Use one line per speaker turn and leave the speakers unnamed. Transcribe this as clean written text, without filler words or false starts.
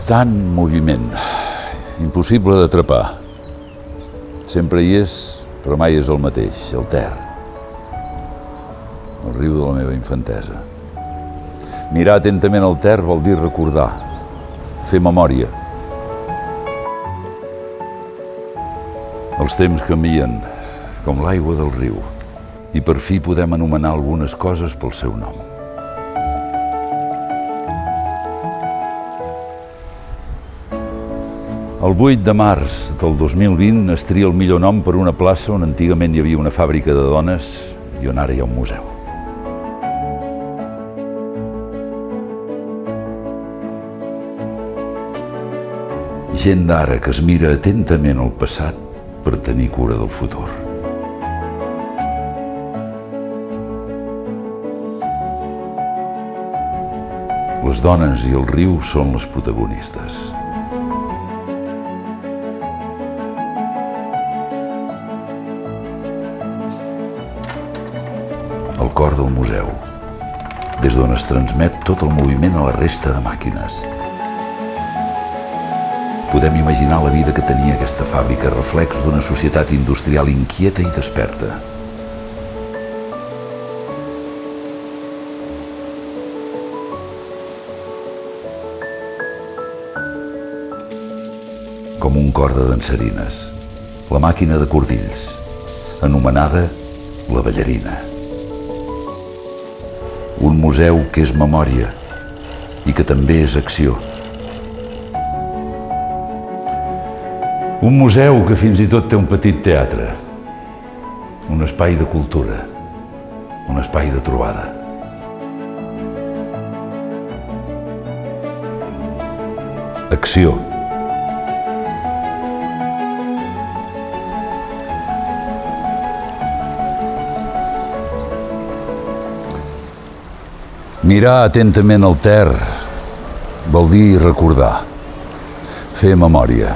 constant moviment, impossible d'atrapar. Sempre hi és, però mai és el mateix, el Ter. El riu de la meva infantesa. Mirar atentament el Ter vol dir recordar, fer memòria. Els temps canvien, com l'aigua del riu, i per fi podem anomenar algunes coses pel seu nom. El 8 de març del 2020 es tria el millor nom per una plaça on antigament hi havia una fàbrica de dones i on ara hi ha un museu. Gent d'ara que es mira atentament al passat per tenir cura del futur. Les dones i el riu són les protagonistes. El cor del museu, des d'on es transmet tot el moviment a la resta de màquines. Podem imaginar la vida que tenia aquesta fàbrica, reflex d'una societat industrial inquieta i desperta. Com un cor de dansarines, la màquina de cordills, anomenada la ballarina. Un museu que és memòria i que també és acció. Un museu que fins i tot té un petit teatre, un espai de cultura, un espai de trobada. Acció. Mirar atentament el Ter vol dir recordar, fer memòria.